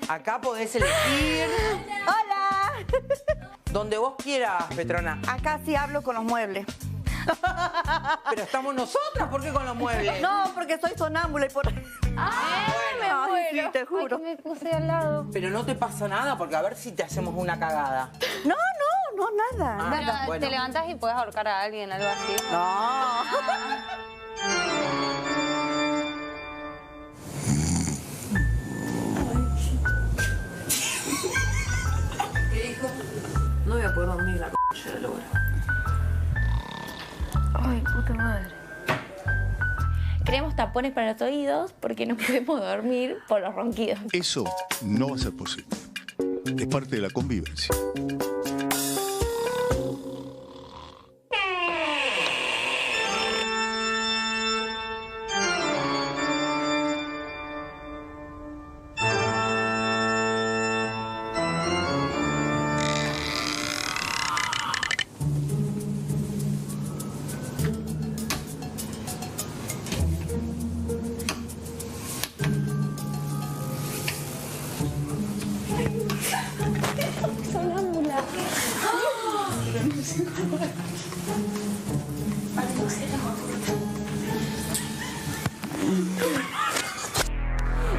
Acá podés elegir ¡Hola! donde vos quieras, Petrona. Acá sí hablo con los muebles. Pero estamos nosotras, ¿por qué con los muebles? No, porque soy sonámbula y por... Ay, sí, te juro. Ay, que me puse al lado. Pero no te pasa nada, porque a ver si te hacemos una cagada. No, nada. Ah, Pero bueno. te levantás y podés ahorcar a alguien, algo así. No. No voy a poder dormir la c*** de Laura. Ay, puta madre. Creamos tapones para los oídos porque no podemos dormir por los ronquidos. Eso no va a ser posible. Es parte de la convivencia.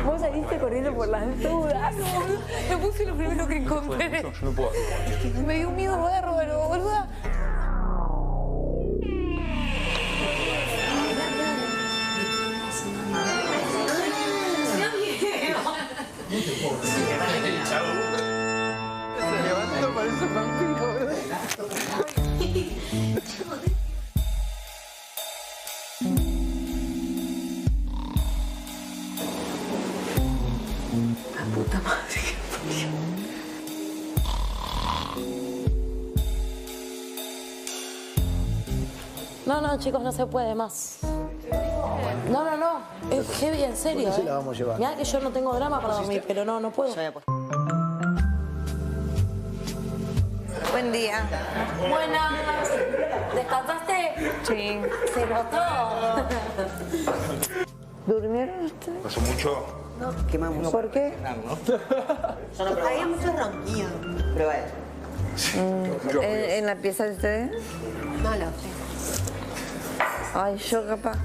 Vos saliste corriendo por las dudas. Me puse lo primero que encontré. Yo no puedo. Me dio un miedo bárbaro, boluda. Se levanta, parece un vampiro, ¿verdad? La puta madre que parió. No, chicos, no se puede más. No. Es heavy, en serio. Sí, la vamos a llevar. Mirá que yo no tengo drama para dormir, pero no puedo. Buen día. Buenas. ¿Descansaste? Sí. Se notó. ¿Durmieron ustedes? ¿Pasó mucho? ¿Por qué? Había muchos ronquidos. Pero bueno. ¿En la pieza de ustedes? No lo sé. Ay, yo capaz.